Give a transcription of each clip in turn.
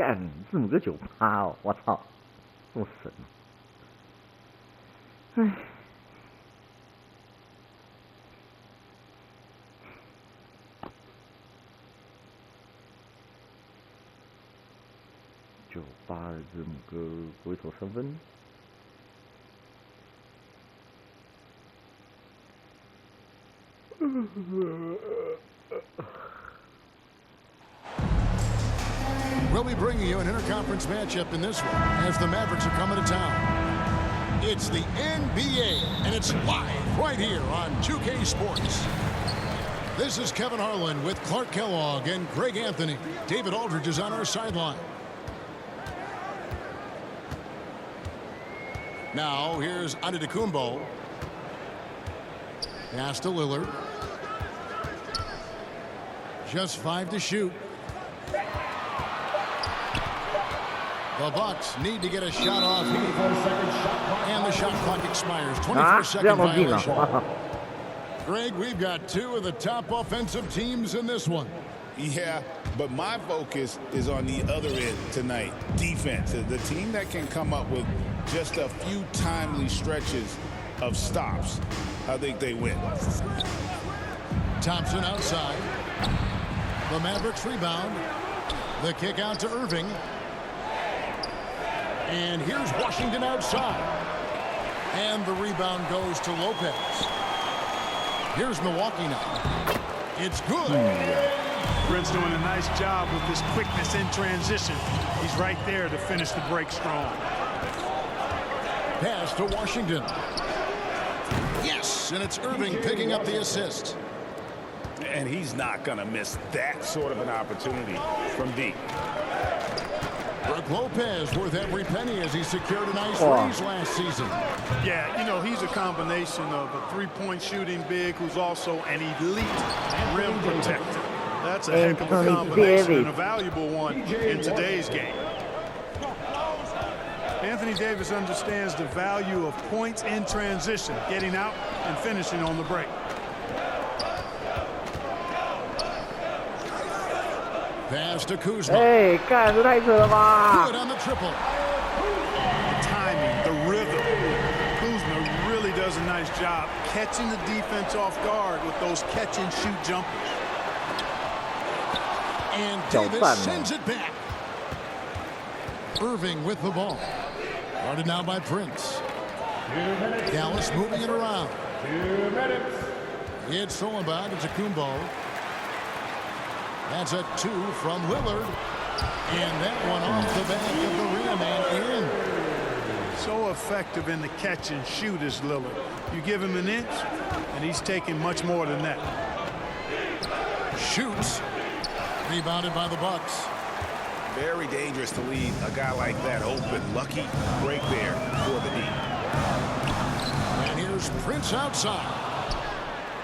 干字母哥9%哦，我操，这么神！唉。982字母哥回头3分。We'll be bringing you an interconference matchup in this one as the Mavericks are coming to town. It's the NBA, and it's live right here on 2K Sports. This is Kevin Harlan with Clark Kellogg and Greg Anthony. David Aldridge is on our sideline. Now, here's Antetokounmpo. Pass to Lillard. Just 5 to shoot. The Bucks need to get a shot off here. And the shot clock expires. 24-second violation. Greg, we've got 2 of the top offensive teams in this one. Yeah, but my focus is on the other end tonight. Defense. The team that can come up with just a few timely stretches of stops, I think they win. Thompson outside. The Mavericks rebound. The kick out to Irving. And here's Washington outside. And the rebound goes to Lopez. Here's Milwaukee now. It's good. Brent's doing a nice job with his quickness in transition. He's right there to finish the break strong. Pass to Washington. Yes, and it's Irving picking up the assist. And he's not going to miss that sort of an opportunity from deep. Brook Lopez worth every penny as he secured a nice raise last season. Yeah, you know, he's a combination of a three-point shooting big who's also an elite rim protector. That's a heck of a combination and a valuable one in today's game. Anthony Davis understands the value of points in transition, getting out and finishing on the break. Pass to Kuzma. Hey, 干这太扯了吧 Good on the triple. The timing, the rhythm. Kuzma really does a nice job catching the defense off guard with those catch-and-shoot jumpers. And Davis sends it back. Irving with the ball. Guarded now by Prince. Dallas moving it around. 2 minutes. It's thrown back to Kumbo. That's a 2 from Lillard. And that one off the back of the rim and in. So effective in the catch and shoot is Lillard. You give him an inch, and he's taking much more than that. Shoots. Rebounded by the Bucks. Very dangerous to leave a guy like that open. Lucky break there for the deep. And here's Prince outside.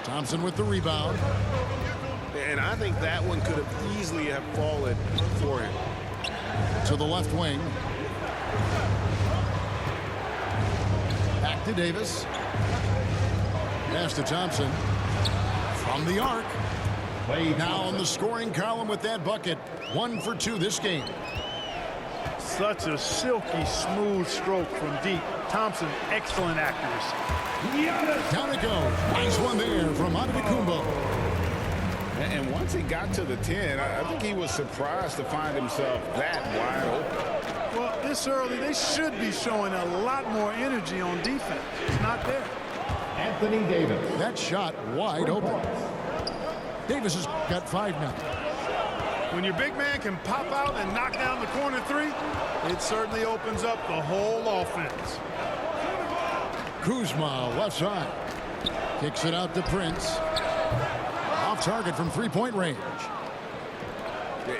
Thompson with the rebound. And I think that one could have easily have fallen for him. To the left wing. Back to Davis. Pass to Thompson. From the arc. Now in the scoring column with that bucket. 1 for 2 this game. Such a silky, smooth stroke from deep. Thompson, excellent accuracy. Down it goes. Nice one there from Antetokounmpo. And once he got to the 10, I think he was surprised to find himself that wide open. Well, this early, they should be showing a lot more energy on defense. It's not there. Anthony Davis. That shot wide open. Davis has got 5 now. When your big man can pop out and knock down the corner 3, it certainly opens up the whole offense. Kuzma left side. Kicks it out to Prince. Off target from 3-point range.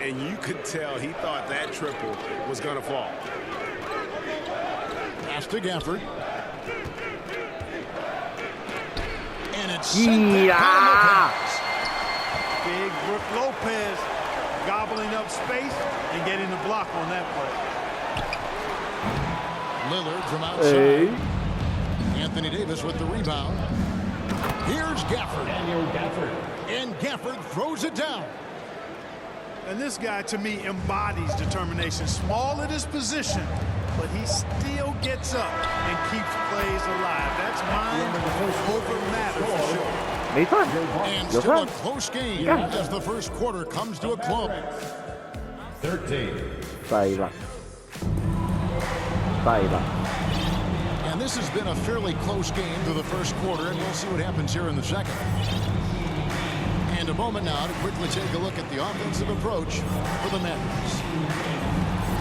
And you could tell he thought that triple was going to fall. Pass to Gafford. And it's sent back by Big Brook Lopez gobbling up space and getting the block on that play. Lillard from outside. Anthony Davis with the rebound. Here's Gafford. Daniel Gafford. And Gafford throws it down. And this guy, to me, embodies determination. Small at his position, but he still gets up and keeps plays alive. That's mind over matter for sure. Nathan, And your still a turn. close game Yeah. as the first quarter comes to a close. 13. ใส่ละใส่ละ And this has been a fairly close game to the first quarter, and we'll see what happens here in the second. And a moment now to quickly take a look at the offensive approach for the Mavericks.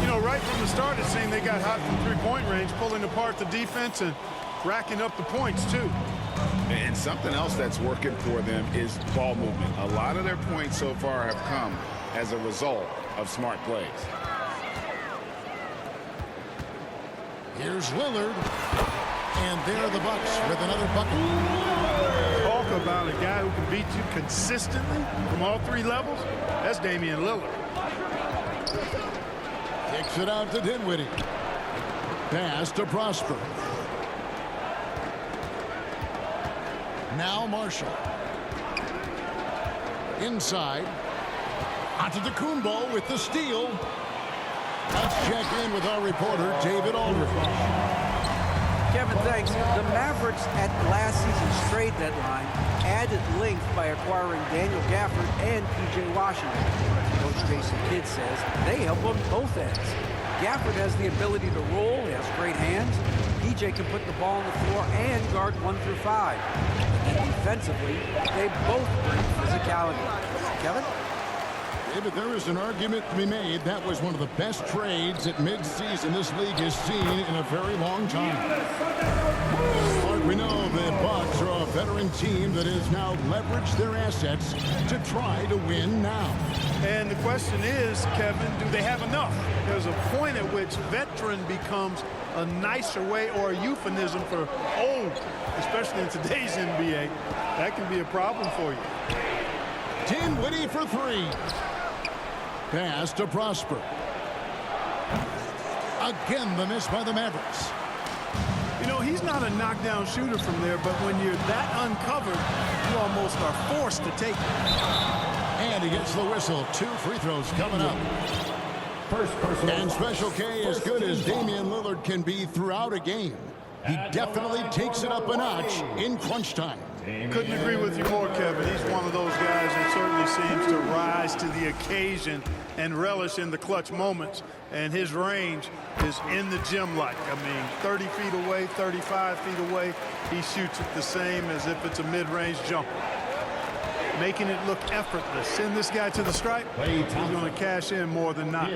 You know, right from the start, it seemed they got hot from three-point range, pulling apart the defense and racking up the points, too. And something else that's working for them is ball movement. A lot of their points so far have come as a result of smart plays. Here's Lillard. And there are the Bucks with another bucket. Talk about a guy who can beat you consistently from all three levels. That's Damian Lillard. Kicks it out to Dinwiddie. Pass to Prosper. Now Marshall. Inside. Onto the Kumbo with the steal. Let's check in with our reporter, David Aldridge. Kevin, thanks. The Mavericks at last season's trade deadline added length by acquiring Daniel Gafford and P.J. Washington. Coach Jason Kidd says they help on both ends. Gafford has the ability to roll, he has great hands. P.J. can put the ball on the floor and guard 1 through 5. And defensively, they both bring physicality. Kevin? David, there is an argument to be made. That was one of the best trades at midseason this league has seen in a very long time. But we know the Bucks are a veteran team that has now leveraged their assets to try to win now. And the question is, Kevin, do they have enough? There's a point at which veteran becomes a nicer way or a euphemism for old, especially in today's NBA. That can be a problem for you. Dinwiddie for three. Pass to Prosper. Again, the miss by the Mavericks. You know, he's not a knockdown shooter from there, but when you're that uncovered, you almost are forced to take it. And he gets the whistle. 2 free throws coming up. First personal. And Special K, as good as Damian Lillard can be throughout a game, he definitely takes it up a notch in crunch time. Couldn't agree with you more, Kevin. He's one of those guys that certainly seems to rise to the occasion and relish in the clutch moments. And his range is in the gym like. I mean, 30 feet away, 35 feet away, he shoots it the same as if it's a mid-range jumper. Making it look effortless. Send this guy to the stripe, he's going to cash in more than not.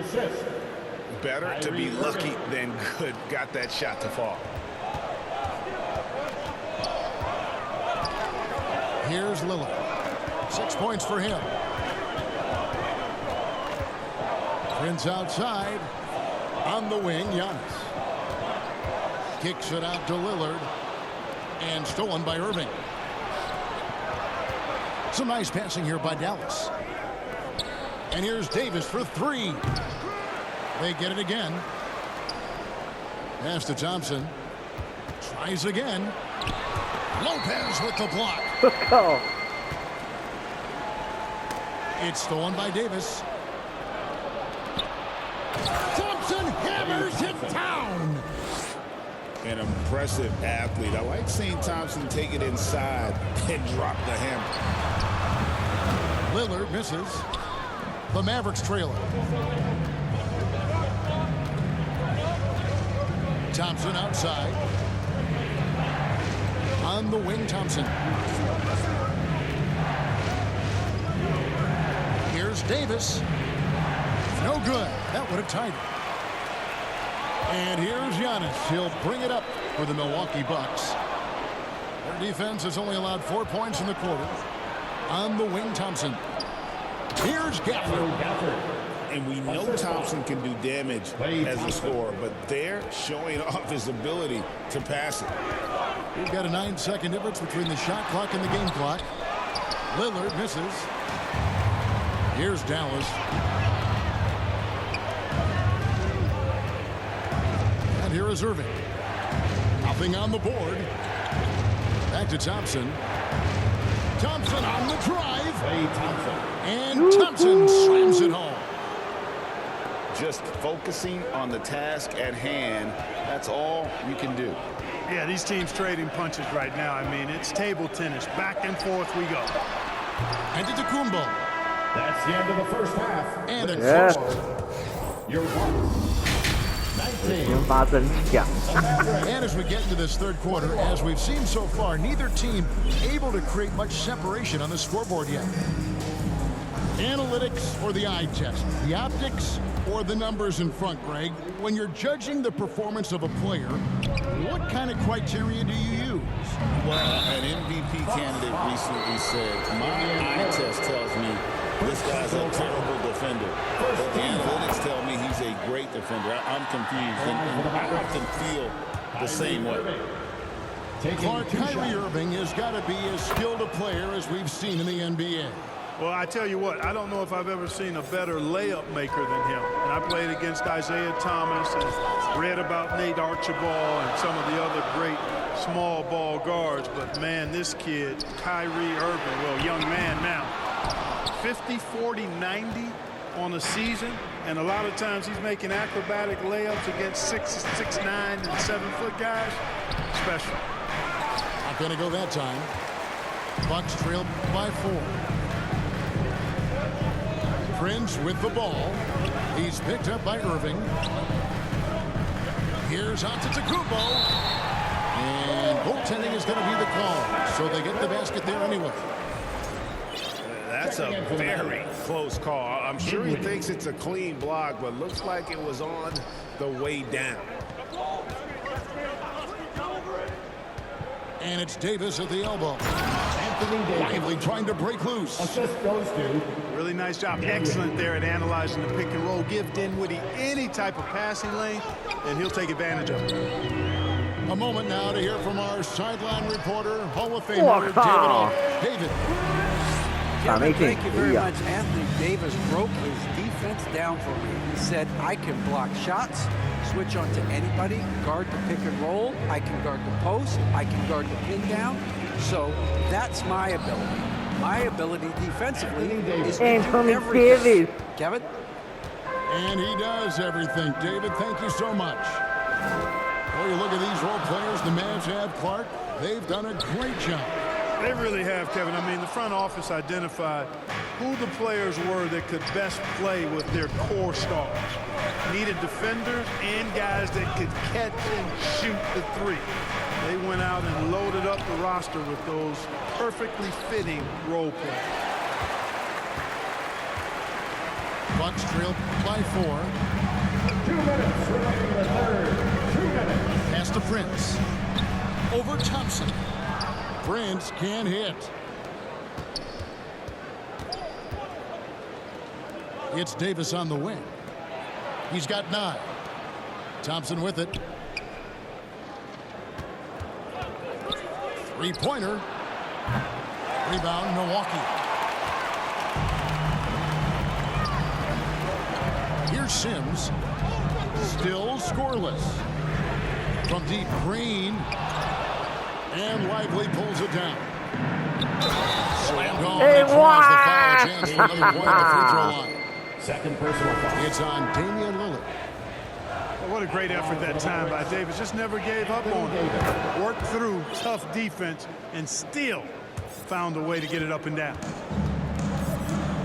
Better to be lucky than good. Got that shot to fall. Here's Lillard. 6 points for him. Prince outside. On the wing, Giannis. Kicks it out to Lillard. And stolen by Irving. Some nice passing here by Dallas. And here's Davis for three. They get it again. Pass to Thompson. Tries again. Lopez with the block. Oh, It's stolen by Davis. Thompson hammers it down. An impressive athlete. I like seeing Thompson take it inside and drop the hammer. Lillard misses. The Mavericks trail it. Thompson outside. On the wing, Thompson. Here's Davis. No good. That would have tied it. And here's Giannis. He'll bring it up for the Milwaukee Bucks. Their defense has only allowed 4 points in the quarter. On the wing, Thompson. Here's Gafford. And we know Thompson can do damage as a scorer, but they're showing off his ability to pass it. We've got a 9-second difference between the shot clock and the game clock. Lillard misses. Here's Dallas. And here is Irving. Nothing on the board. Back to Thompson. Thompson on the drive. Klay Thompson. And Thompson slams it home. just focusing on the task at hand. That's all you can do. Yeah, these teams trading punches right now. I mean, it's table tennis. Back and forth we go. Antetokounmpo. That's the end of the first half. And it's Yeah. Your one. 19. 发真响。 And as we get into this third quarter, as we've seen so far, neither team able to create much separation on the scoreboard yet. Analytics or the eye test? The optics or the numbers in front, Greg? When you're judging the performance of a player, what kind of criteria do you use? Well, an MVP candidate recently said, my eye test tells me this guy's a terrible defender. But the analytics tell me he's a great defender. I'm confused, and I often feel the same way. Clark, Kyrie Irving has got to be as skilled a player as we've seen in the NBA. Well, I tell you what, I don't know if I've ever seen a better layup maker than him. And I played against Isaiah Thomas and read about Nate Archibald and some of the other great small ball guards. But, man, this kid, Kyrie Irving, well, young man now, 50, 40, 90 on a season. And a lot of times he's making acrobatic layups against 6'9", and 7-foot guys. Special. Not going to go that time. Bucks trail by 4. Prince with the ball. He's picked up by Irving. Here's Antetokounmpo. And goaltending is going to be the call. So they get the basket there anyway. That's a very close call. I'm sure he thinks it's a clean block, but looks like it was on the way down. And it's Davis at the elbow. Anthony Davis. Lively trying to break loose. Assist goes to Really nice job. Excellent there at analyzing the pick and roll. Give Dinwiddie any type of passing lane, and he'll take advantage of it. A moment now to hear from our sideline reporter, Hall of Famer David Wow. Alt. David. Kevin, Amazing. thank you very Yeah. much. Anthony Davis broke his defense down for me. He said, I can block shots, switch on to anybody, guard the pick and roll, I can guard the post, I can guard the pin down. So that's my ability. My ability defensively is to do Anthony everything. Davis. Kevin? And he does everything. David, thank you so much. Well, you look at these role players the Mavs have, Clark. They've done a great job. They really have, Kevin. I mean, the front office identified who the players were that could best play with their core stars. Needed defenders and guys that could catch and shoot the three. They went out and loaded up the roster with those perfectly fitting role players. Bucks trail by 4. 2 minutes remaining in the third. 2 minutes. Pass to Prince. Over Thompson. Prince can't hit. It's Davis on the wing. He's got 9. Thompson with it. Three-pointer. Rebound, Milwaukee. Here's Sims. Still scoreless. From deep, Green. And Lively pulls it down. Slammed home Hey, and draws the foul. what? Chance for another point at the free throw line. Second personal foul. It's on Damian Lillard. Well, what a great effort that time by Davis. Just never gave up on it. Worked through tough defense and still found a way to get it up and down.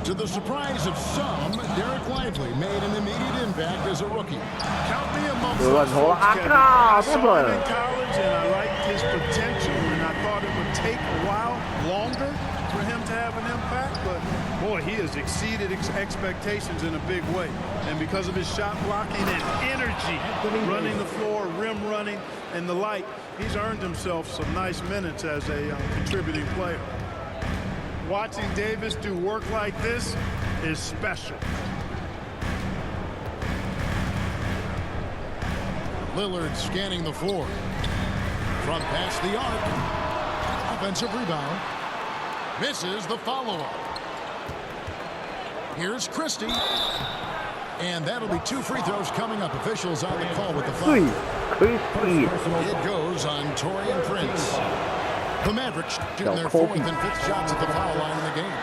To the surprise of some, Derek Lively made an immediate impact as a rookie. Count me amongst Good those one, folks, Hola. Kevin. Ah, I saw good him in one. college, and I liked his potential, and I thought it would take a while longer for him to have an impact, but boy, he has exceeded expectations in a big way. And because of his shot blocking and energy, running the floor, rim running, and the like, he's earned himself some nice minutes as a contributing player. Watching Davis do work like this is special. Lillard scanning the floor. From past the arc. Offensive rebound. Misses the follow-up. Here's Christie. And that'll be 2 free throws coming up. Officials on the call with the foul. Crispy. It goes on Taurean Prince. The Mavericks shooting their Kobe. 4th and 5th shots at the foul line in the game.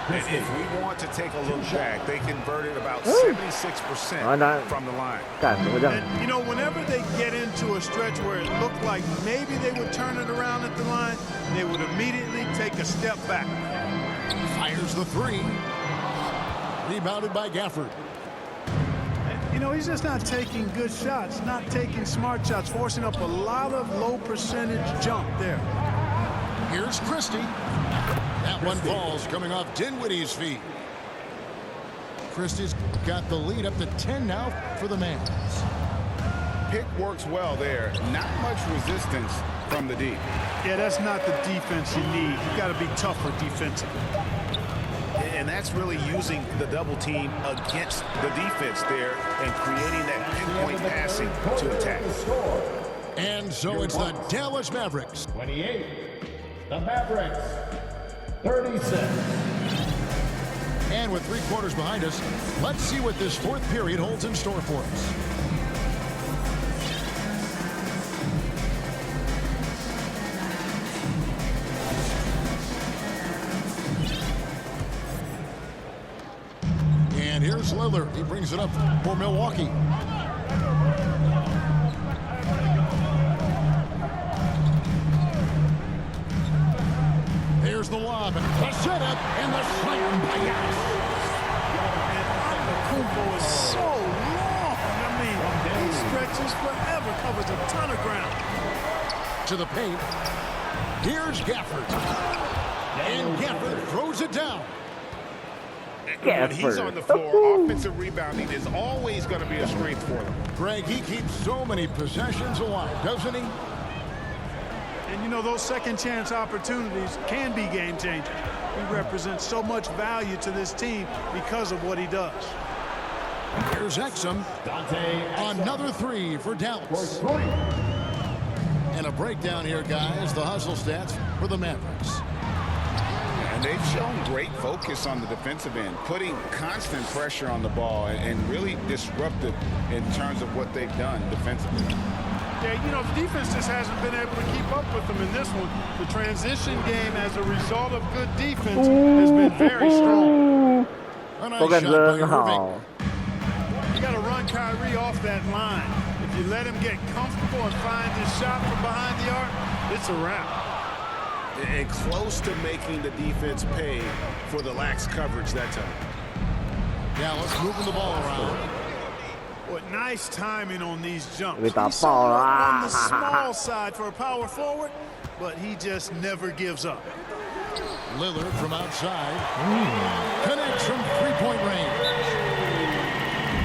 And if we want to take a look back, they converted about 76% from the line. 干什么这样？ And, you know, whenever they get into a stretch where it looked like maybe they would turn it around at the line, they would immediately take a step back. Fires the three. Rebounded by Gafford. You know, he's just not taking good shots, not taking smart shots, forcing up a lot of low percentage jump there. Here's Christie. That one falls coming off Dinwiddie's feet. Christie's got the lead up to 10 now for the Mavs. Pick works well there. Not much resistance from the D. Yeah, that's not the defense you need. You got to be tougher defensively. And that's really using the double team against the defense there and creating that pinpoint passing to attack. And so it's the Dallas Mavericks. 28. The Mavericks. 36. And with 3 quarters behind us, let's see what this fourth period holds in store for us. And here's Lillard. He brings it up for Milwaukee. Here's the lob. The setup and the slam by Giannis. Antetokounmpo is so long. I mean, he stretches forever, covers a ton of ground. To the paint. Here's Gafford. And Gafford throws it down. When he's on the floor, offensive rebounding is always going to be a strength for them. Greg, he keeps so many possessions alive, doesn't he? And, you know, those second chance opportunities can be game changers. He represents so much value to this team because of what he does. Here's Exum. Another 3 for Dallas. And a breakdown here, guys. The hustle stats for the Mavericks. And they've shown great focus on the defensive end, putting constant pressure on the ball and really disruptive in terms of what they've done defensively. Yeah, you know, the defense just hasn't been able to keep up with them in this one. The transition game as a result of good defense has been very strong. A nice 手感 shot by 真好 Irving.。 You got to run Kyrie off that line. If you let him get comfortable and find his shot from behind the arc, it's a wrap. And close to making the defense pay for the lax coverage that time. Dallas moving the ball around. What nice timing on these jumps. 被打 He's 爆了 on the 啊！ small side for a power forward, but he just never gives up. Lillard from outside. Connects from three-point range.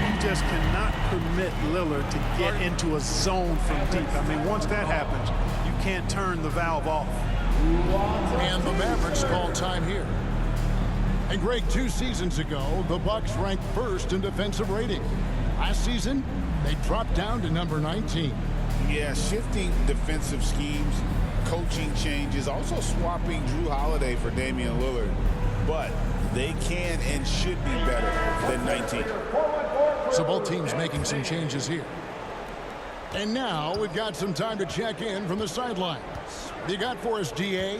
You just cannot permit Lillard to get into a zone from deep. I mean, once that happens, you can't turn the valve off. And the Mavericks call time here. And Greg, 2 seasons ago, the Bucks ranked first in defensive rating. Last season, they dropped down to number 19. Yeah, shifting defensive schemes, coaching changes, also swapping Drew Holiday for Damian Lillard. But they can and should be better than 19. So both teams making some changes here. And now we've got some time to check in from the sidelines. You got for us, DA?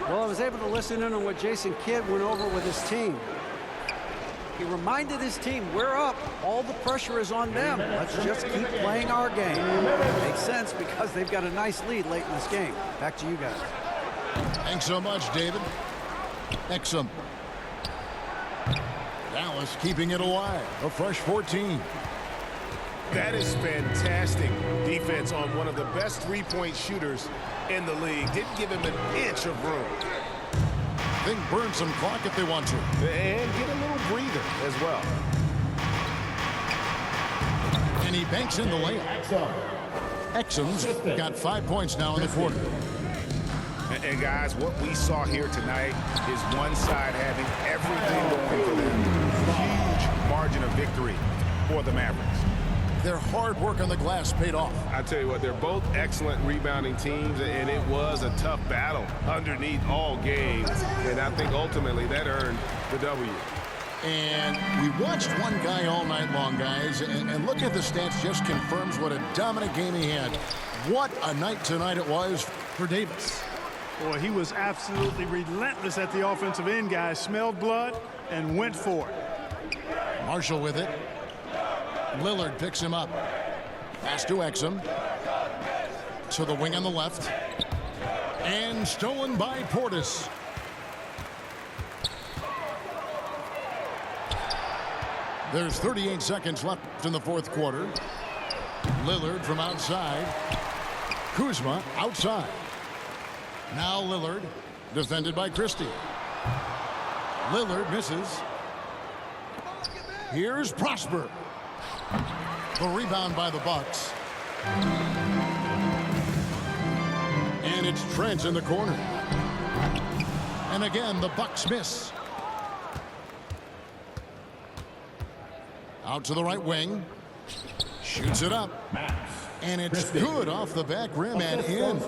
Well, I was able to listen in on what Jason Kidd went over with his team. He reminded his team, we're up. All the pressure is on them. Let's just keep playing our game. Makes sense because they've got a nice lead late in this game. Back to you guys. Thanks so much, David. Exum. Dallas keeping it alive. A fresh 14. That is fantastic defense on one of the best three-point shooters in the league. Didn't give him an inch of room. They can burn some clock if they want to. And get a little breather as well. And he banks in the layup. Exum's got 5 points now in the quarter. And guys, what we saw here tonight is one side having everything going for them. Huge margin of victory for the Mavericks. Their hard work on the glass paid off. I tell you what, they're both excellent rebounding teams, and it was a tough battle underneath all games. And I think ultimately that earned the W. And we watched one guy all night long, guys, and look at the stats, just confirms what a dominant game he had. What a night tonight it was for Davis. Boy, he was absolutely relentless at the offensive end, guys. Smelled blood and went for it. Marshall with it. Lillard picks him up. Pass to Exum. To the wing on the left. And stolen by Portis. There's 38 seconds left in the fourth quarter. Lillard from outside. Kuzma outside. Now Lillard, defended by Christie. Lillard misses. Here's Prosper. The rebound by the Bucks. And it's Trent in the corner. And again, the Bucks miss. Out to the right wing. Shoots it up. And it's good off the back rim and in.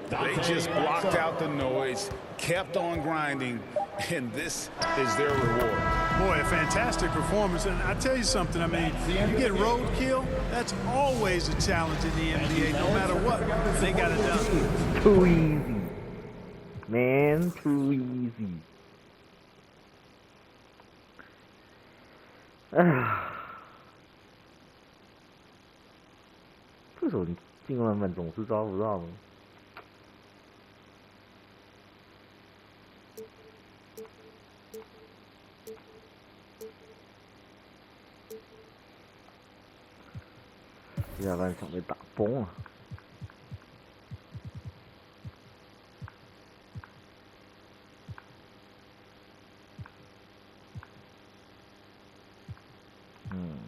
They just blocked out the noise, kept on grinding, and this is their reward. Boy, a fantastic performance. And I tell you something, I mean, you get roadkill, that's always a challenge in the NBA. No matter what, they got it done. Too easy. Man, too easy. 这种进攻篮板总是抓不到。下半场被打崩了。嗯。